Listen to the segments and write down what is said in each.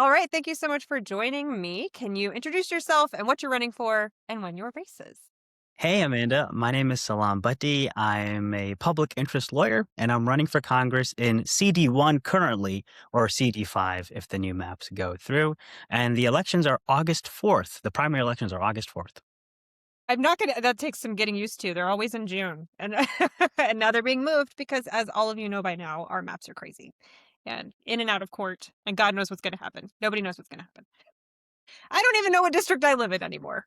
All right. Thank you so much for joining me. Can you introduce yourself and what you're running for and when your race is? Hey, Amanda. My name is Salam Bhatti. I'm a public interest lawyer, and I'm running for Congress in CD1 currently, or CD5 if the new maps go through. And the elections are August 4th. The primary elections are August 4th. I'm not gonna. That takes some getting used to. They're always in June, and and now they're being moved because, as all of you know by now, our maps are crazy, and in and out of court, and God knows what's going to happen. Nobody knows what's going to happen. I don't even know what district I live in anymore,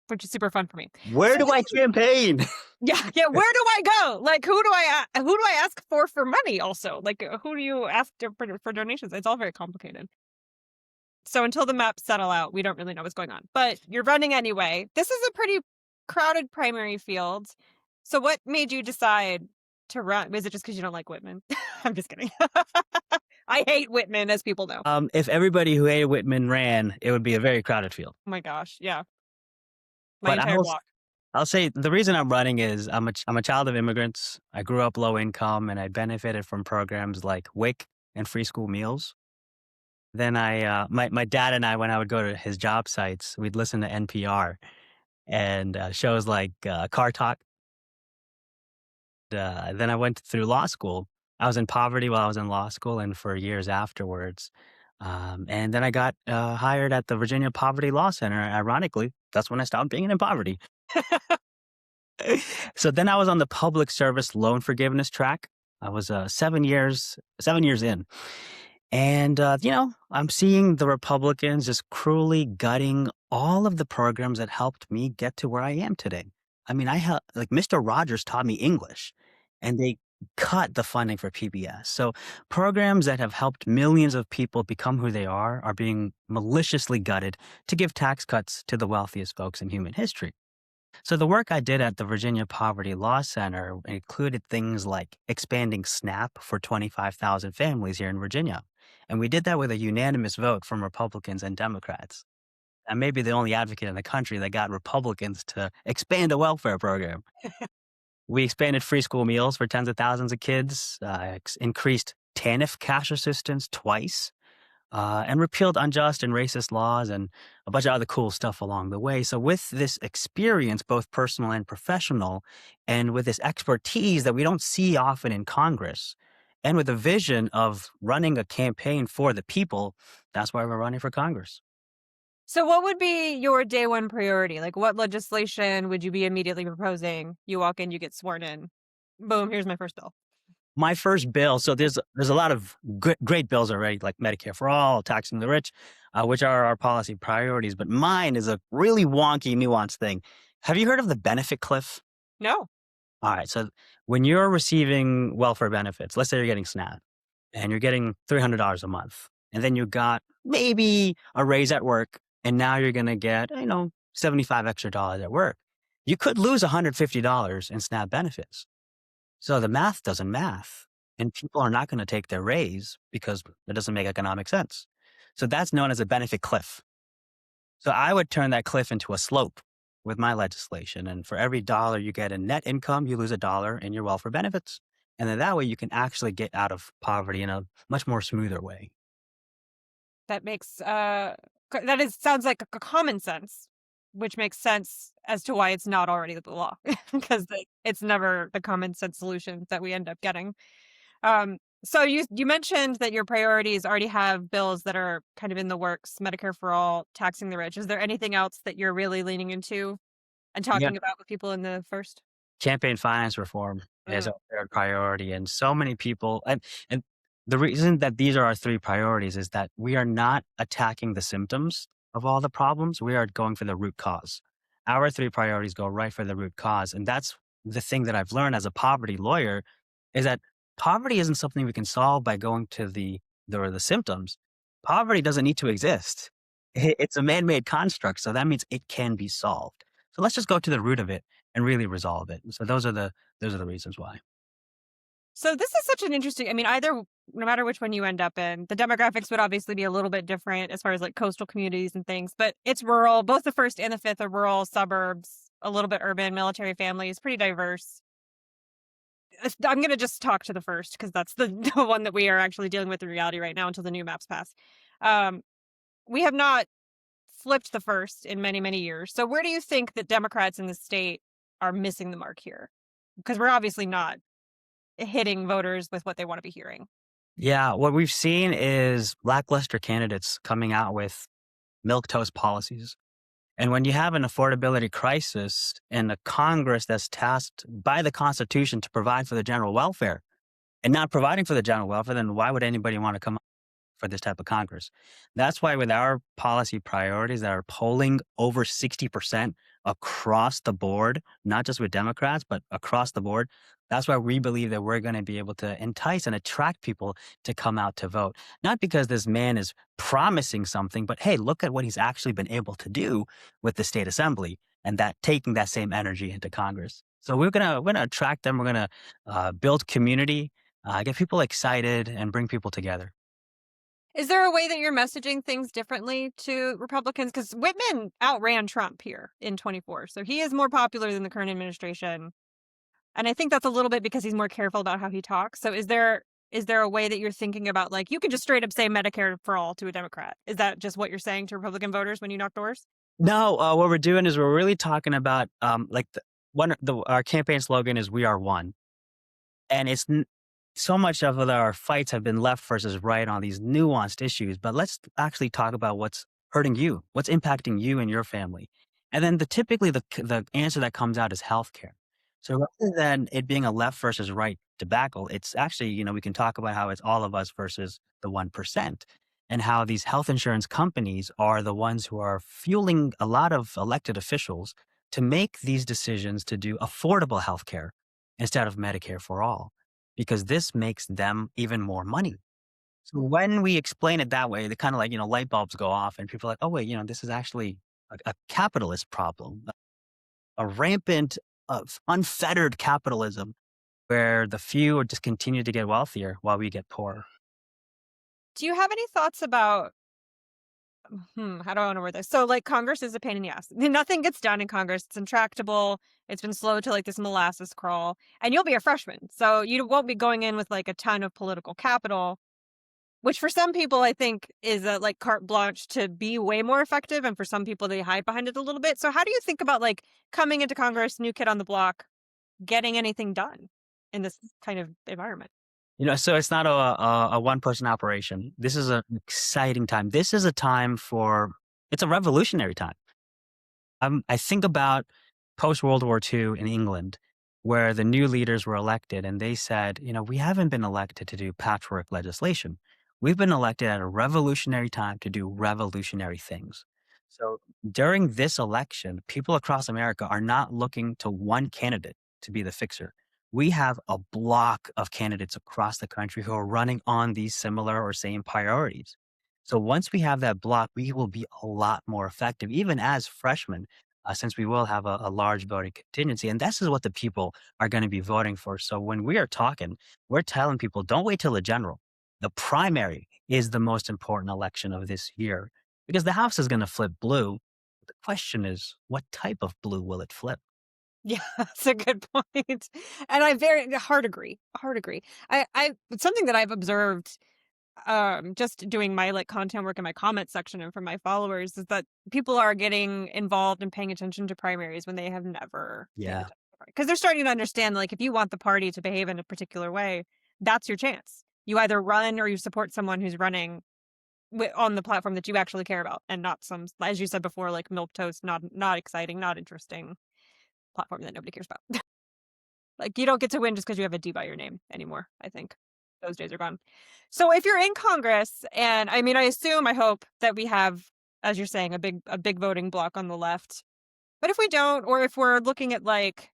which is super fun for me. Where So do this I is campaign? yeah, yeah. Where do I go? Like, who do I ask for money? Also, like, who do you ask for donations? It's all very complicated. So until the maps settle out, we don't really know what's going on. But you're running anyway. This is a pretty crowded primary field. So what made you decide to run? Was it just because you don't like Whitman? I'm just kidding. I hate Whitman, as people know. If everybody who hated Whitman ran, it would be a very crowded field. Oh my gosh. Yeah. My But entire block. I'll say the reason I'm running is I'm a child of immigrants. I grew up low income, and I benefited from programs like WIC and free school meals. Then my dad and I, when I would go to his job sites, we'd listen to NPR and shows like Car Talk. Then I went through law school. I was in poverty while I was in law school and for years afterwards. And then I got hired at the Virginia Poverty Law Center. Ironically, that's when I stopped being in poverty. So then I was on the public service loan forgiveness track. I was 7 years in. And, I'm seeing the Republicans just cruelly gutting all of the programs that helped me get to where I am today. I mean, like Mr. Rogers taught me English and they cut the funding for PBS. So programs that have helped millions of people become who they are being maliciously gutted to give tax cuts to the wealthiest folks in human history. So the work I did at the Virginia Poverty Law Center included things like expanding SNAP for 25,000 families here in Virginia. And we did that with a unanimous vote from Republicans and Democrats. I may be the only advocate in the country that got Republicans to expand a welfare program. We expanded free school meals for tens of thousands of kids, increased TANF cash assistance twice, and repealed unjust and racist laws and a bunch of other cool stuff along the way. So, with this experience, both personal and professional, and with this expertise that we don't see often in Congress, and with a vision of running a campaign for the people, that's why we're running for Congress. So what would be your day one priority? Like, what legislation would you be immediately proposing? You walk in, you get sworn in. Boom, here's my first bill. My first bill, so there's a lot of great bills already, like Medicare for all, taxing the rich, which are our policy priorities. But mine is a really wonky, nuanced thing. Have you heard of the benefit cliff? No. All right. So when you're receiving welfare benefits, let's say you're getting SNAP and you're getting $300 a month, and then you got maybe a raise at work, and now you're going to get, 75 extra dollars at work. You could lose $150 in SNAP benefits. So the math doesn't math, and people are not going to take their raise because it doesn't make economic sense. So that's known as a benefit cliff. So I would turn that cliff into a slope with my legislation. And for every dollar you get in net income, you lose a dollar in your welfare benefits. And then that way you can actually get out of poverty in a much more smoother way. That makes that is sounds like a common sense, which makes sense as to why it's not already the law because it's never the common sense solution that we end up getting. So you mentioned that your priorities already have bills that are kind of in the works, Medicare for all, taxing the rich. Is there anything else that you're really leaning into and Yeah. talking about with people in the first? Campaign finance reform is Mm. a third priority. And so many people, and the reason that these are our three priorities is that we are not attacking the symptoms of all the problems. We are going for the root cause. Our three priorities go right for the root cause. And that's the thing that I've learned as a poverty lawyer is that poverty isn't something we can solve by going to the symptoms. Poverty doesn't need to exist. It's a man-made construct. So that means it can be solved. So let's just go to the root of it and really resolve it. So those are the reasons why. So this is such an interesting, I mean, either no matter which one you end up in, the demographics would obviously be a little bit different as far as like coastal communities and things, but it's rural. Both the first and the fifth are rural suburbs, a little bit urban, military families, pretty diverse. I'm going to just talk to the first because that's the, the one that we are actually dealing with in reality right now until the new maps pass. Um, we have not flipped the first in many, many years. So where do you think that Democrats in the state are missing the mark here? Because we're obviously not hitting voters with what they want to be hearing. Yeah, what we've seen is lackluster candidates coming out with milquetoast policies. And when you have an affordability crisis and a Congress that's tasked by the Constitution to provide for the general welfare and not providing for the general welfare, then why would anybody want to come for this type of Congress? That's why, with our policy priorities that are polling over 60% across the board, not just with Democrats, but across the board, that's why we believe that we're going to be able to entice and attract people to come out to vote. Not because this man is promising something, but hey, look at what he's actually been able to do with the state assembly and that taking that same energy into Congress. So we're gonna attract them. We're gonna build community, get people excited, and bring people together. Is there a way that you're messaging things differently to Republicans? Because Whitman outran Trump here in 24. So he is more popular than the current administration. And I think that's a little bit because he's more careful about how he talks. So is there a way that you're thinking about, like, you could just straight up say Medicare for all to a Democrat? Is that just what you're saying to Republican voters when you knock doors? No, what we're doing is we're really talking about like our campaign slogan is "We are one," and so much of our fights have been left versus right on these nuanced issues. But let's actually talk about what's hurting you, what's impacting you and your family, and then typically the answer that comes out is healthcare. So rather than it being a left versus right debacle, it's actually we can talk about how it's all of us versus the 1%, and how these health insurance companies are the ones who are fueling a lot of elected officials to make these decisions to do affordable healthcare instead of Medicare for all, because this makes them even more money. So when we explain it that way, the kind of like, light bulbs go off and people are like, oh, wait, this is actually a capitalist problem, a rampant, unfettered capitalism where the few are just continue to get wealthier while we get poorer. Do you have any thoughts about how do I want to word this? So, like, Congress is a pain in the ass. Nothing gets done in Congress. It's intractable. It's been slow to like this molasses crawl. And you'll be a freshman. So you won't be going in with like a ton of political capital, which for some people I think is a like carte blanche to be way more effective. And for some people they hide behind it a little bit. So how do you think about like coming into Congress, new kid on the block, getting anything done in this kind of environment? So it's not a one-person operation. This is an exciting time. This is a time it's a revolutionary time. I think about post-World War II in England, where the new leaders were elected, and they said, we haven't been elected to do patchwork legislation. We've been elected at a revolutionary time to do revolutionary things. So during this election, people across America are not looking to one candidate to be the fixer. We have a block of candidates across the country who are running on these similar or same priorities. So once we have that block, we will be a lot more effective, even as freshmen, since we will have a large voting contingency. And this is what the people are going to be voting for. So when we are talking, we're telling people, don't wait till the general. The primary is the most important election of this year because the House is going to flip blue. The question is, what type of blue will it flip? Yeah, that's a good point. And I very hard agree. Hard agree. I it's something that I've observed just doing my like content work in my comment section and from my followers is that people are getting involved and paying attention to primaries when they have never paid Yeah. attention because they're starting to understand like if you want the party to behave in a particular way, that's your chance. You either run or you support someone who's running on the platform that you actually care about and not some, as you said before, like milk toast, not exciting, not interesting platform that nobody cares about. Like, you don't get to win just because you have a D by your name anymore, I think. Those days are gone. So if you're in Congress, and I mean, I hope that we have, as you're saying, a big voting block on the left. But if we don't, or if we're looking at like,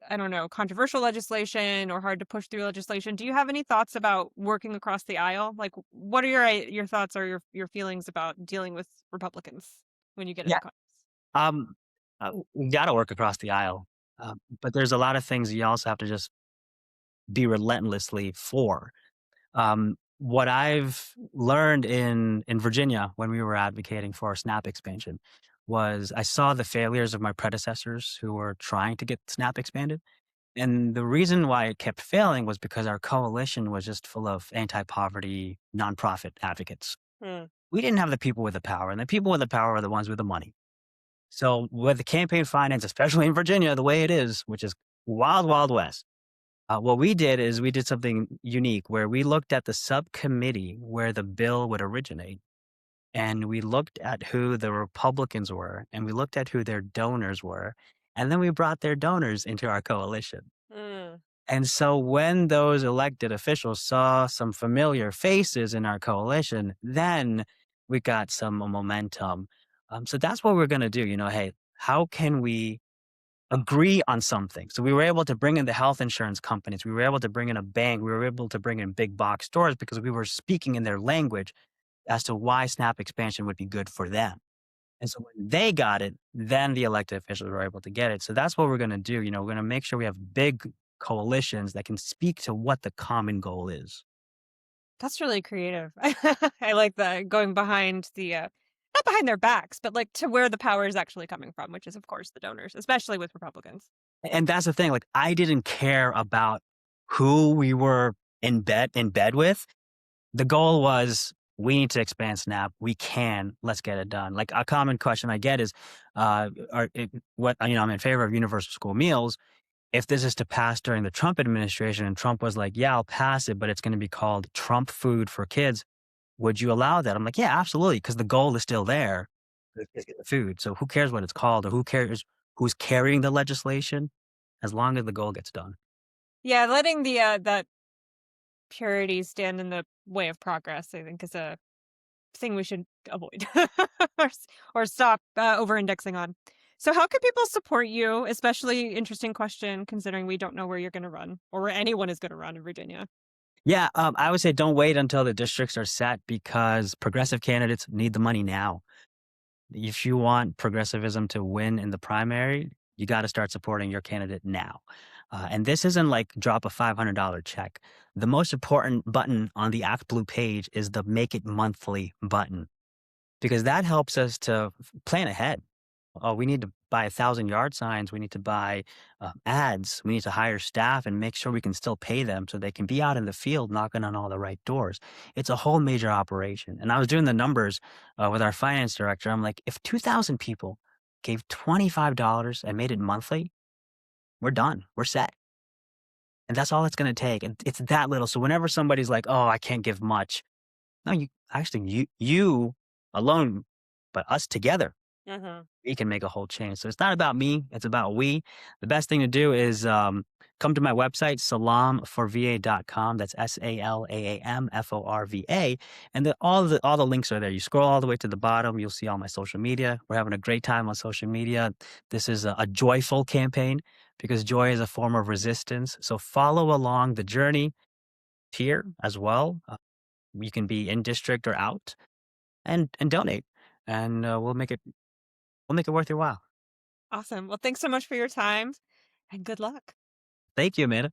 I don't know, controversial legislation or hard to push through legislation, do you have any thoughts about working across the aisle? Like, what are your thoughts or your feelings about dealing with Republicans when you get Yeah. into Congress? Um, we got to work across the aisle. But there's a lot of things you also have to just be relentlessly for. What I've learned in Virginia when we were advocating for SNAP expansion was I saw the failures of my predecessors who were trying to get SNAP expanded. And the reason why it kept failing was because our coalition was just full of anti poverty nonprofit advocates. Mm. We didn't have the people with the power, and the people with the power are the ones with the money. So with the campaign finance, especially in Virginia, the way it is, which is wild, wild west, what we did is we did something unique where we looked at the subcommittee where the bill would originate, and we looked at who the Republicans were, and we looked at who their donors were, and then we brought their donors into our coalition. Mm. And so when those elected officials saw some familiar faces in our coalition, then we got some momentum. So that's what we're going to do. Hey, how can we agree on something? So we were able to bring in the health insurance companies. We were able to bring in a bank. We were able to bring in big box stores because we were speaking in their language as to why SNAP expansion would be good for them. And so when they got it, then the elected officials were able to get it. So that's what we're going to do. We're going to make sure we have big coalitions that can speak to what the common goal is. That's really creative. I like that, going behind the, not behind their backs, but, like, to where the power is actually coming from, which is, of course, the donors, especially with Republicans. And that's the thing. Like I didn't care about who we were in bed with. The goal was we need to expand SNAP. We can. Let's get it done. Like a common question I get is, I'm in favor of universal school meals. If this is to pass during the Trump administration and Trump was like, yeah, I'll pass it, but it's going to be called Trump food for kids, would you allow that? I'm like, yeah, absolutely. Because the goal is still there. The kids get the food. So who cares what it's called or who cares who's carrying the legislation as long as the goal gets done. Yeah, letting that purity stand in the way of progress, I think, is a thing we should avoid or stop over-indexing on. So, how can people support you? Especially interesting question, considering we don't know where you're going to run or where anyone is going to run in Virginia. Yeah, I would say don't wait until the districts are set because progressive candidates need the money now. If you want progressivism to win in the primary, you got to start supporting your candidate now. And this isn't like drop a $500 check. The most important button on the Act Blue page is the Make It Monthly button because that helps us to plan ahead. Oh, we need to buy 1,000 yard signs. We need to buy ads. We need to hire staff and make sure we can still pay them so they can be out in the field knocking on all the right doors. It's a whole major operation. And I was doing the numbers with our finance director. I'm like, if 2,000 people gave $25 and made it monthly, we're done. We're set. And that's all it's going to take. And it's that little. So whenever somebody's like, oh, I can't give much. No, you alone, but us together Hmm. we can make a whole change. So it's not about me, it's about we. The best thing to do is come to my website, salamforva.com. That's SALAAMFORVA. And all the links are there. You scroll all the way to the bottom, you'll see all my social media. We're having a great time on social media. This is a joyful campaign because joy is a form of resistance. So follow along the journey here as well. You can be in district or out and donate. And we'll make it worth your while. Awesome. Well, thanks so much for your time and good luck. Thank you, Amanda.